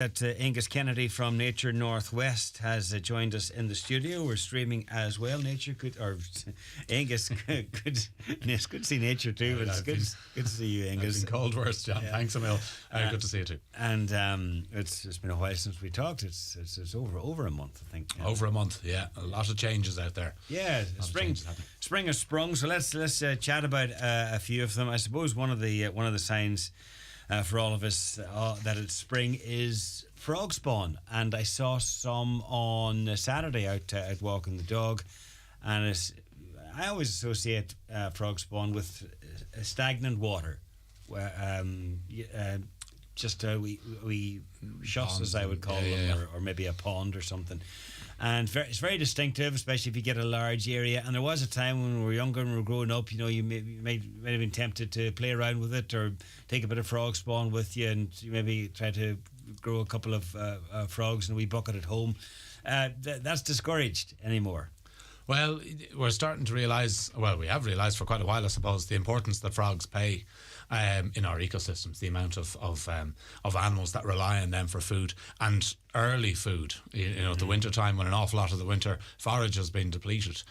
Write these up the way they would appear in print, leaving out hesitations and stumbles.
That Angus Kennedy from Nature Northwest has joined us in the studio. We're streaming as well. Nature could, or Angus could, it's good to see Nature too. But it's good to see you, Angus. I've been cold worse, John. Yeah. Thanks, Emil. Good to see you too. And it's been a while since we talked. It's over a month, I think. Over a month, yeah. A lot of changes out there. Yeah, spring has sprung. So let's chat about a few of them. I suppose one of the signs. For all of us that it's spring is frog spawn, and I saw some on Saturday out walking the dog, and I always associate frog spawn with stagnant water, just we shots, as I would call them, or maybe a pond or something. And it's very distinctive, especially if you get a large area. And there was a time when we were younger and we were growing up, you might have been tempted to play around with it or take a bit of frog spawn with you and maybe try to grow a couple of frogs in a wee bucket at home. That's discouraged anymore. Well, we're starting to realise, we have realised for quite a while, I suppose, the importance that frogs play in our ecosystems, the amount of animals that rely on them for food and early food. The winter time when an awful lot of the winter forage has been depleted,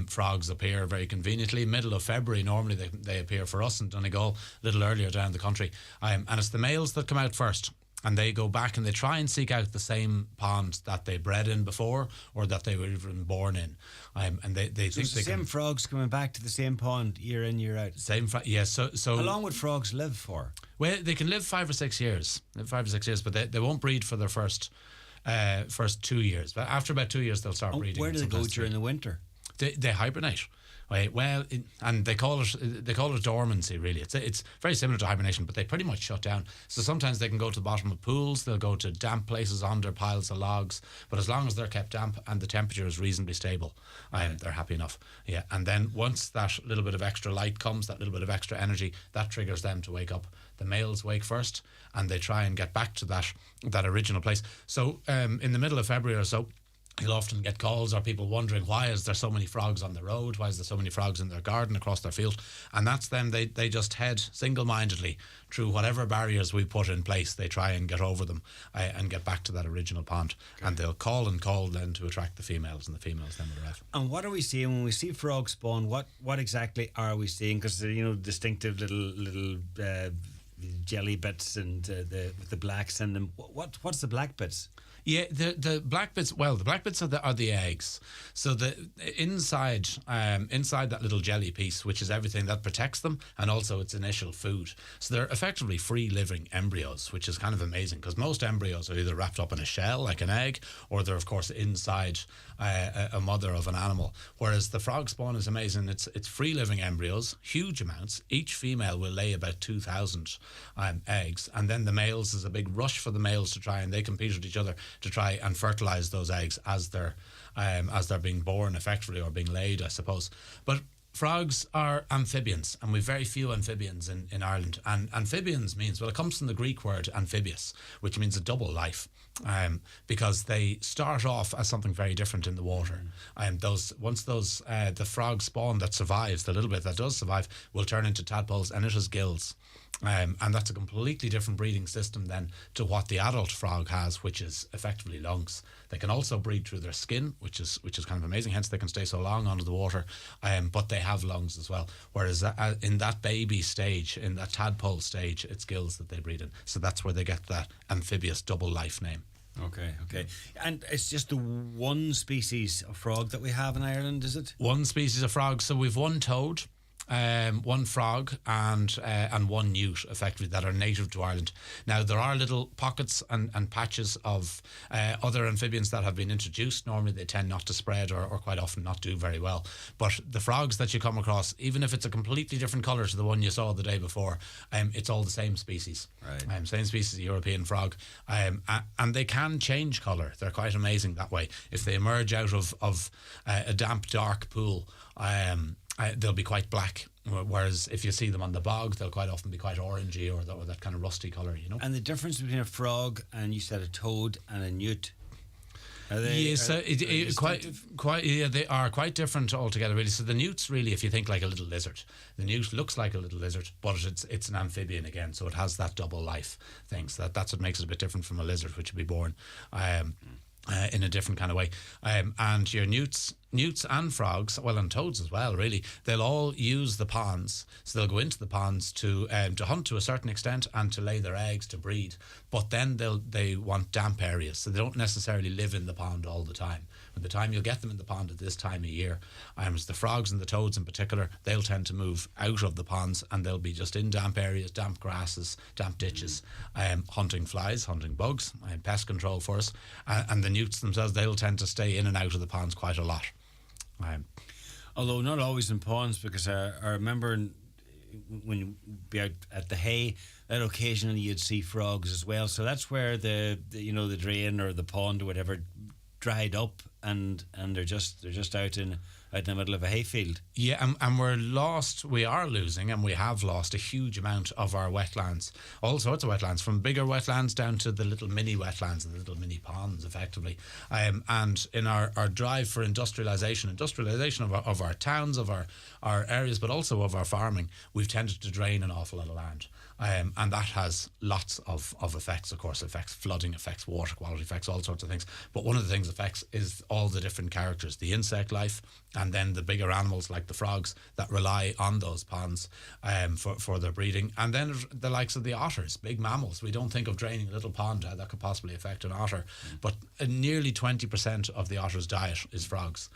frogs appear very conveniently middle of February. Normally they appear for us in Donegal a little earlier down the country, and it's the males that come out first. And they go back and they try and seek out the same pond that they bred in before or that they were even born in. And they think the same frogs coming back to the same pond year in, year out. Yes. So how long would frogs live for? Well, they can live 5 or 6 years. But they won't breed for their first 2 years. But after about 2 years, they'll start breeding. Where do they go during the winter? They hibernate. And they call it dormancy. Really, it's very similar to hibernation, but they pretty much shut down. So sometimes they can go to the bottom of pools. They'll go to damp places under piles of logs. But as long as they're kept damp and the temperature is reasonably stable, they're happy enough. Yeah, and then once that little bit of extra light comes, that little bit of extra energy, that triggers them to wake up. The males wake first, and they try and get back to that original place. So in the middle of February or so, you'll often get calls or people wondering, why is there so many frogs on the road? Why is there so many frogs in their garden across their field? And that's them. They just head single-mindedly through whatever barriers we put in place. They try and get over them and get back to that original pond. Okay. And they'll call then to attract the females, and the females then will arrive. And what are we seeing when we see frog spawn? What exactly are we seeing? Because distinctive little jelly bits and the blacks in them. What's the black bits? Yeah, the black bits. Well, the black bits are the eggs. So the inside that little jelly piece, which is everything that protects them, and also its initial food. So they're effectively free living embryos, which is kind of amazing because most embryos are either wrapped up in a shell like an egg, or they're of course inside a mother of an animal. Whereas the frog spawn is amazing. It's free living embryos, huge amounts. Each female will lay about 2,000 eggs, and then the males, is a big rush for the males to try, and they compete with each other to try and fertilize those eggs as they're being born effectively, or being laid, I suppose. But frogs are amphibians, and we've very few amphibians in Ireland. And amphibians means, it comes from the Greek word amphibious, which means a double life, because they start off as something very different in the water. The frog spawn that survives, the little bit that does survive, will turn into tadpoles, and it has gills. And that's a completely different breeding system then to what the adult frog has, which is effectively lungs. They can also breathe through their skin, which is kind of amazing. Hence, they can stay so long under the water. But they have lungs as well. Whereas in that baby stage, in that tadpole stage, it's gills that they breathe in. So that's where they get that amphibious double life name. Okay. And it's just the one species of frog that we have in Ireland, is it? One species of frog. So we've one toad, one frog and one newt, effectively, that are native to Ireland. Now, there are little pockets and patches of other amphibians that have been introduced. Normally they tend not to spread or quite often not do very well. But the frogs that you come across, even if it's a completely different colour to the one you saw the day before, it's all the same species. Right. Same species of European frog. And they can change colour. They're quite amazing that way. If they emerge out of a damp, dark pool, they'll be quite black, whereas if you see them on the bog, they'll quite often be quite orangey or that kind of rusty colour, And the difference between a frog and, you said, a toad and a newt? Are they, yes, they are quite different altogether, really. So the newt's really, if you think like a little lizard, the newt looks like a little lizard, but it's an amphibian again, so it has that double life thing. So that's what makes it a bit different from a lizard, which would be born in a different kind of way. And your newts and frogs, well, and toads as well, really, they'll all use the ponds. So they'll go into the ponds to hunt to a certain extent and to lay their eggs to breed. But then they want damp areas, so they don't necessarily live in the pond all the time. By the time you'll get them in the pond at this time of year, the frogs and the toads in particular, they'll tend to move out of the ponds and they'll be just in damp areas, damp grasses, damp ditches, hunting flies, hunting bugs, pest control for us. And the newts themselves, they'll tend to stay in and out of the ponds quite a lot. Although not always in ponds, because I remember when you be out at the hay, that occasionally you'd see frogs as well. So that's where the drain or the pond or whatever dried up, and they're just out in the middle of a hayfield. Yeah, and we are losing, and we have lost a huge amount of our wetlands, all sorts of wetlands, from bigger wetlands down to the little mini wetlands and the little mini ponds, effectively. And in our drive for industrialisation of our towns, of our areas, but also of our farming, we've tended to drain an awful lot of land. And that has lots of effects, of course. Affects flooding, affects water quality, affects all sorts of things. But one of the things affects is all the different characters, the insect life, and then the bigger animals like the frogs that rely on those ponds for their breeding. And then the likes of the otters, big mammals. We don't think of draining a little pond that could possibly affect an otter. But nearly 20% of the otter's diet is frogs.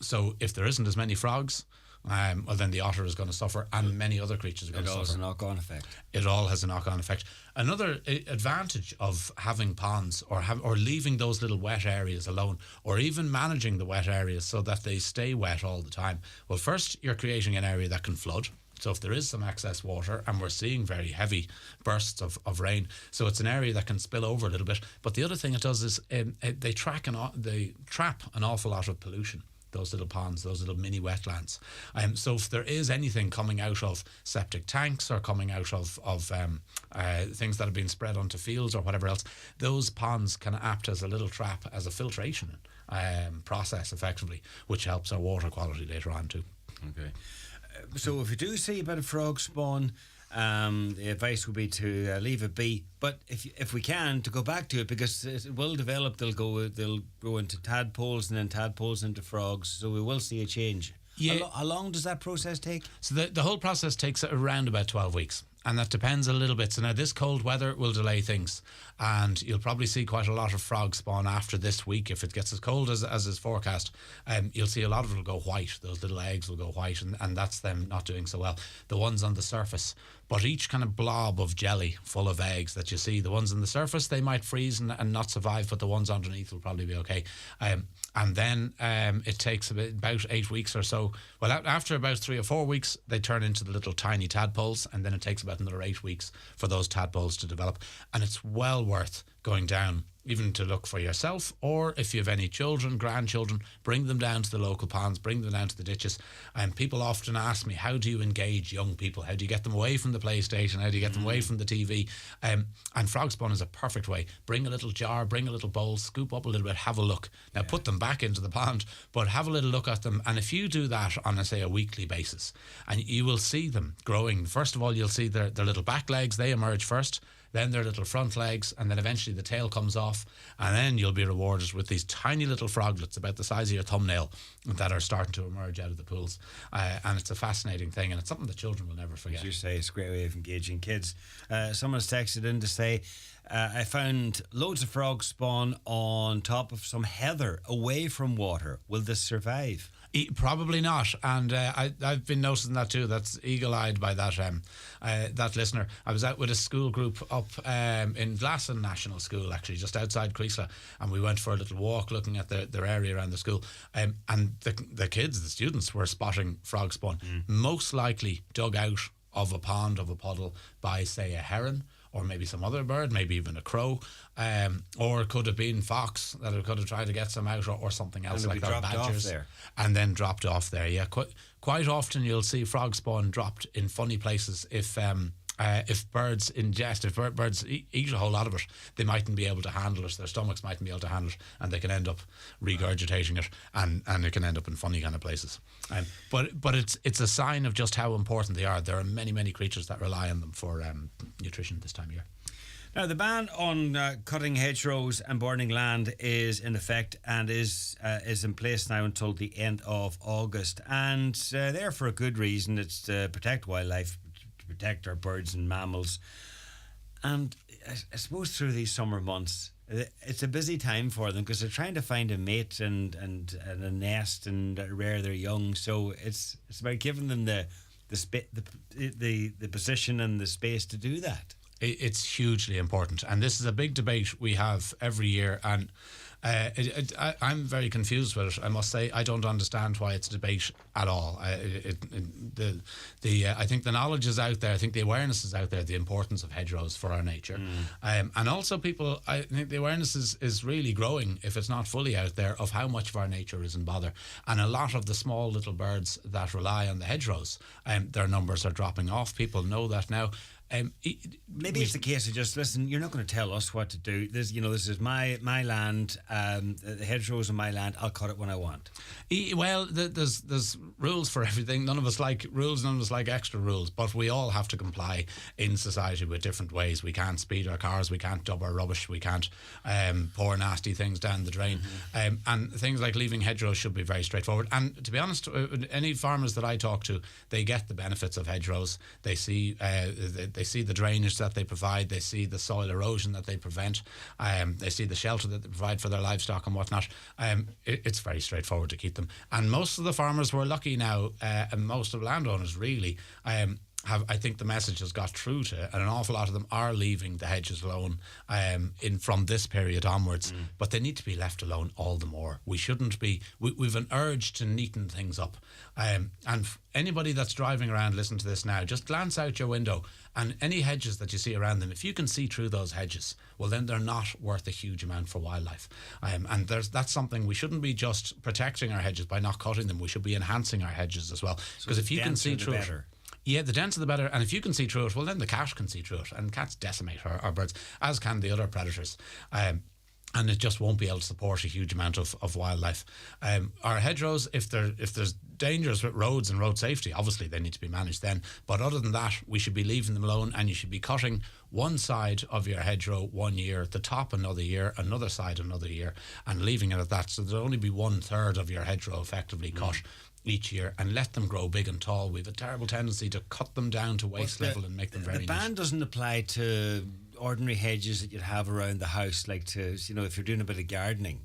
So if there isn't as many frogs, well, then the otter is going to suffer, and many other creatures are going to suffer. It all has a knock-on effect. It all has a knock-on effect. Another advantage of having ponds or leaving those little wet areas alone, or even managing the wet areas so that they stay wet all the time. Well, first, you're creating an area that can flood. So if there is some excess water, and we're seeing very heavy bursts of rain, so it's an area that can spill over a little bit. But the other thing it does is they trap an awful lot of pollution, those little ponds, those little mini wetlands. So if there is anything coming out of septic tanks or coming out of things that have been spread onto fields or whatever else, those ponds can act as a little trap, as a filtration process, effectively, which helps our water quality later on too. Okay. So if you do see a bit of frog spawn, the advice would be to leave it be. But if we can, to go back to it, because it will develop. They'll go into tadpoles, and then tadpoles into frogs. So we will see a change. Yeah. How long does that process take? So the whole process takes around about 12 weeks. And that depends a little bit. So now this cold weather will delay things, and you'll probably see quite a lot of frog spawn after this week. If it gets as cold as is forecast, you'll see a lot of it will go white. Those little eggs will go white, and that's them not doing so well. The ones on the surface, but each kind of blob of jelly full of eggs that you see, the ones on the surface, they might freeze and not survive, but the ones underneath will probably be okay. And then it takes about 8 weeks or so. Well, after about 3 or 4 weeks, they turn into the little tiny tadpoles, and then it takes about another 8 weeks for those tadpoles to develop. And it's well worth going down, even to look for yourself, or if you have any children, grandchildren, bring them down to the local ponds, bring them down to the ditches. And people often ask me, how do you engage young people? How do you get them away from the PlayStation? How do you get them away from the TV? And frog spawn is a perfect way. Bring a little jar, bring a little bowl, scoop up a little bit, have a look. Now put them back into the pond, but have a little look at them. And if you do that on, say, a weekly basis, and you will see them growing. First of all, you'll see their little back legs, they emerge first. Then their little front legs, and then eventually the tail comes off, and then you'll be rewarded with these tiny little froglets about the size of your thumbnail that are starting to emerge out of the pools. And it's a fascinating thing, and it's something that children will never forget. As you say, it's a great way of engaging kids. Someone has texted in to say, I found loads of frog spawn on top of some heather away from water. Will this survive? Probably not, and I've been noticing that too. That's eagle-eyed by that listener. I was out with a school group up in Breslin National School, actually, just outside Creasla, and we went for a little walk looking at their area around the school, and the kids, the students, were spotting frog spawn, most likely dug out of a pond, of a puddle, by, say, a heron, or maybe some other bird, maybe even a crow, or it could have been fox that it could have tried to get some out, or something else like that, badgers, off there. And then dropped off there. Yeah, quite often you'll see frog spawn dropped in funny places if if birds ingest, if birds eat a whole lot of it, they mightn't be able to handle it. Their stomachs mightn't be able to handle it, and they can end up regurgitating it, and it can end up in funny kind of places. But it's a sign of just how important they are. There are many creatures that rely on them for nutrition this time of year. Now, the ban on cutting hedgerows and burning land is in effect and is in place now until the end of August. And there for a good reason. It's to protect wildlife, to protect our birds and mammals. And I suppose through these summer months, it's a busy time for them because they're trying to find a mate and a nest and rear their young. So it's about giving them the position and the space to do that. It's hugely important, and this is a big debate we have every year, and I'm very confused with it. I must say I don't understand why it's a debate at all. I think the knowledge is out there. I think the awareness is out there. The importance of hedgerows for our nature, and also people. I think the awareness is really growing, if it's not fully out there, of how much of our nature is in bother. And a lot of the small little birds that rely on the hedgerows, their numbers are dropping off. People know that now. Maybe it's the case of just listen. You're not going to tell us what to do. This is my land. The hedgerows on my land. I'll cut it when I want. Well, there's rules for everything. None of us like rules. None of us like extra rules. But we all have to comply in society with different ways. We can't speed our cars. We can't dump our rubbish. We can't pour nasty things down the drain. And things like leaving hedgerows should be very straightforward. And to be honest, any farmers that I talk to, they get the benefits of hedgerows. They see. They see the drainage that they provide. They see the soil erosion that they prevent. They see the shelter that they provide for their livestock and whatnot. It's very straightforward to keep them. And most of the farmers were lucky now, and most of the landowners really I think the message has got through to, and an awful lot of them are leaving the hedges alone from this period onwards. But they need to be left alone all the more. We shouldn't be. We've an urge to neaten things up. And anybody that's driving around, listen to this now. Just glance out your window, and any hedges that you see around them, if you can see through those hedges, well, then they're not worth a huge amount for wildlife. And that's something we shouldn't be just protecting our hedges by not cutting them. We should be enhancing our hedges as well, because if you can see through it. Yeah, the denser the better. And if you can see through it, well, then the cat can see through it. And cats decimate our birds, as can the other predators. And it just won't be able to support a huge amount of wildlife. Our hedgerows, if there's dangers with roads and road safety, obviously they need to be managed then. But other than that, we should be leaving them alone, and you should be cutting one side of your hedgerow 1 year, the top another year, another side another year, and leaving it at that. So there'll only be 1/3 of your hedgerow effectively cut each year, and let them grow big and tall. We have a terrible tendency to cut them down to waist level and make them very The ban doesn't apply to ordinary hedges that you'd have around the house, like if you're doing a bit of gardening.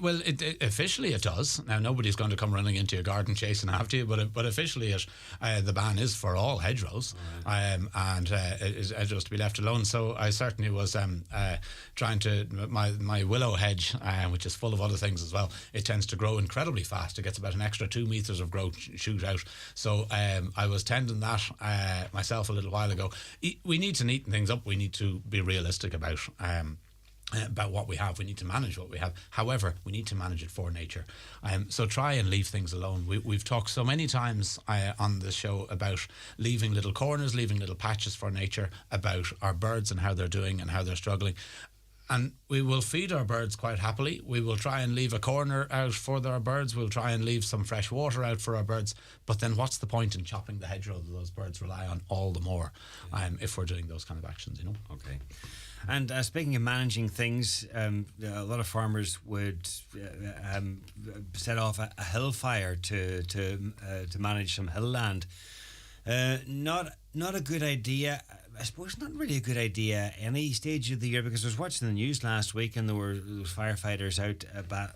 Well, officially it does. Now, nobody's going to come running into your garden chasing after you, but officially the ban is for all hedgerows, and hedgerows to be left alone. So I certainly was trying to, my willow hedge, which is full of other things as well, it tends to grow incredibly fast. It gets about an extra 2 meters of growth shoot out. So I was tending that myself a little while ago. We need to neaten things up. We need to be realistic about what we have. We need to manage what we have. However, we need to manage it for nature. So try and leave things alone. We've talked so many times on the show about leaving little corners, leaving little patches for nature, about our birds and how they're doing and how they're struggling. And we will feed our birds quite happily. We will try and leave a corner out for our birds. We'll try and leave some fresh water out for our birds. But then what's the point in chopping the hedgerow that those birds rely on all the more if we're doing those kind of actions, Okay. And speaking of managing things, a lot of farmers would set off a hill fire to manage some hill land. Not a good idea. I suppose not really a good idea any stage of the year, because I was watching the news last week and there were firefighters out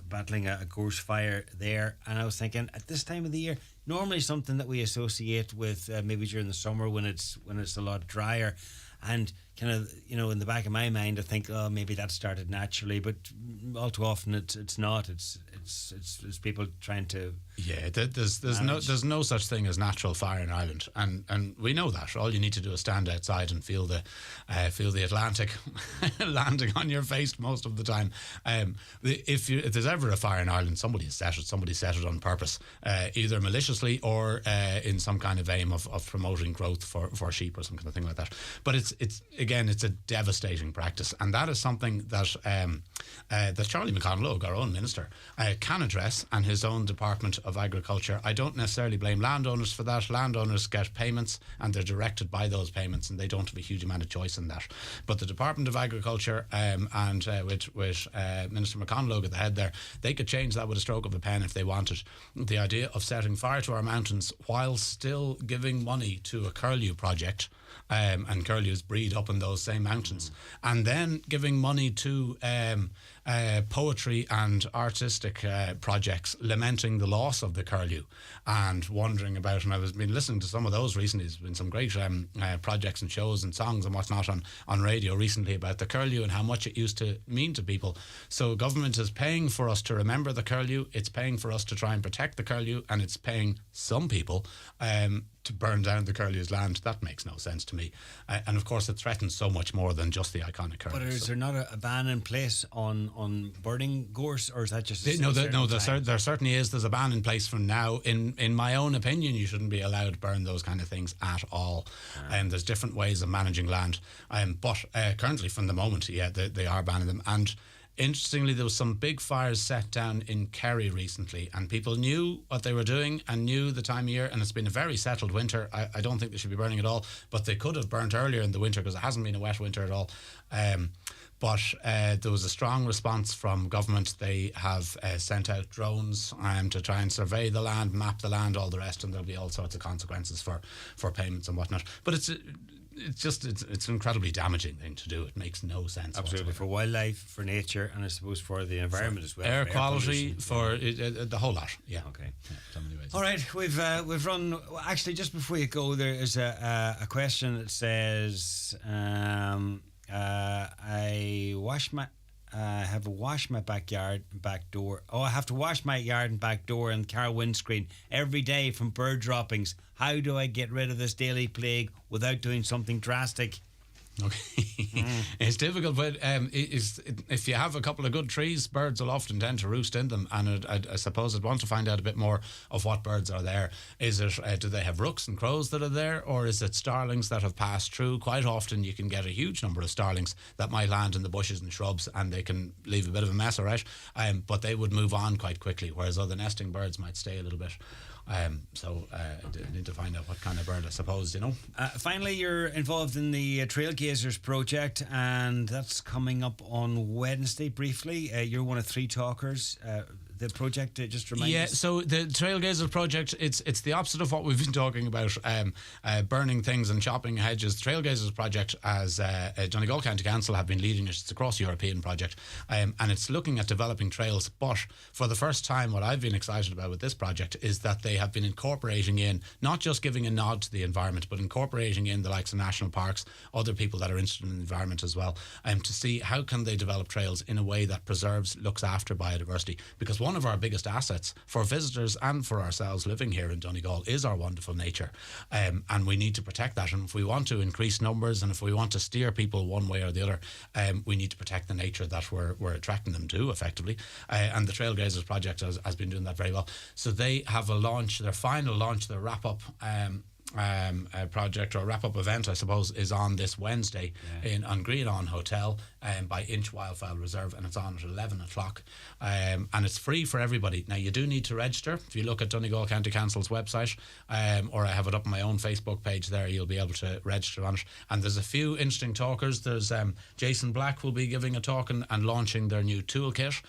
battling a gorse fire there, and I was thinking at this time of the year, normally something that we associate with maybe during the summer when it's a lot drier. And kind of, in the back of my mind, I think, oh, maybe that started naturally, but all too often it's not. It's people trying to. Yeah, there's no such thing as natural fire in Ireland, and we know that. All you need to do is stand outside and feel the Atlantic landing on your face most of the time. If there's ever a fire in Ireland, somebody set it on purpose, either maliciously or in some kind of aim of promoting growth for sheep or some kind of thing like that. But it's a devastating practice, and that is something that that Charlie McConalogue, our own minister, can address, and his own Department of Agriculture. I don't necessarily blame landowners for that. Landowners get payments and they're directed by those payments, and they don't have a huge amount of choice in that. But the Department of Agriculture and with Minister McConalogue at the head there, they could change that with a stroke of a pen if they wanted. The idea of setting fire to our mountains while still giving money to a curlew project, and curlews breed up in those same mountains, and then giving money to poetry and artistic projects lamenting the loss of the curlew and wondering about, and I've been listening to some of those recently. There's been some great projects and shows and songs and whatnot on radio recently about the curlew and how much it used to mean to people. So government is paying for us to remember the curlew, it's paying for us to try and protect the curlew, and it's paying some people to burn down the curlew's land. That makes no sense to me. And of course it threatens so much more than just the iconic curlew. But is there not a ban in place on burning gorse, or is that just there certainly is. There's a ban in place from now. In my own opinion, you shouldn't be allowed to burn those kind of things at all. There's different ways of managing land, but currently from the moment, they are banning them. And interestingly, there was some big fires set down in Kerry recently, and people knew what they were doing and knew the time of year, and it's been a very settled winter. I don't think they should be burning at all, but they could have burnt earlier in the winter because it hasn't been a wet winter at all. But there was a strong response from government. They have sent out drones to try and survey the land, map the land, all the rest, and there'll be all sorts of consequences for payments and whatnot. But it's an incredibly damaging thing to do. It makes no sense. Absolutely, whatsoever. For wildlife, for nature, and I suppose for the environment as well. Air quality, for the whole lot. Yeah. Okay. Yeah, so many ways. All right, we've run. Actually, just before you go, there is a question that says, I have to wash my backyard and back door. Oh, I have to wash my yard and back door and car windscreen every day from bird droppings. How do I get rid of this daily plague without doing something drastic? Okay, It's difficult, but if you have a couple of good trees, birds will often tend to roost in them, and I suppose I'd want to find out a bit more of what birds are there. Is it do they have rooks and crows that are there, or is it starlings that have passed through? Quite often you can get a huge number of starlings that might land in the bushes and shrubs, and they can leave a bit of a mess, all right, but they would move on quite quickly, whereas other nesting birds might stay a little bit. So I need to find out what kind of bird, I suppose, Finally, you're involved in the Trailgazers project, and that's coming up on Wednesday briefly. You're one of 3 talkers. The project, just remind us. Yeah, so the Trailgazers project, it's the opposite of what we've been talking about, burning things and chopping hedges. The Trailgazers project, as Donegal County Council have been leading it, it's a cross-European project, and it's looking at developing trails. But for the first time, what I've been excited about with this project is that they have been incorporating in, not just giving a nod to the environment, but incorporating in the likes of national parks, other people that are interested in the environment as well, to see how can they develop trails in a way that preserves, looks after biodiversity. Because one of our biggest assets for visitors and for ourselves living here in Donegal is our wonderful nature, and we need to protect that. And if we want to increase numbers, and if we want to steer people one way or the other, we need to protect the nature that we're attracting them to, effectively. And the Trailgazers project has been doing that very well. So they have a launch, their final launch, their wrap-up project or wrap-up event, I suppose, is on this Wednesday on Green On Hotel by Inch Wildfowl Reserve, and it's on at 11 o'clock, and it's free for everybody. Now, you do need to register. If you look at Donegal County Council's website, or I have it up on my own Facebook page there, you'll be able to register on it. And there's a few interesting talkers. There's Jason Black will be giving a talk and launching their new toolkit,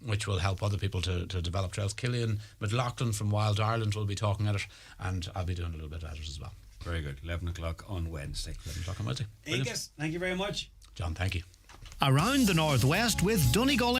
which will help other people to develop trails. Killian McLaughlin from Wild Ireland will be talking at it, and I'll be doing a little bit at it as well. Very good. 11 o'clock on Wednesday. 11 o'clock on Wednesday. Aoife, thank you very much. John, thank you. Around the Northwest with Donegal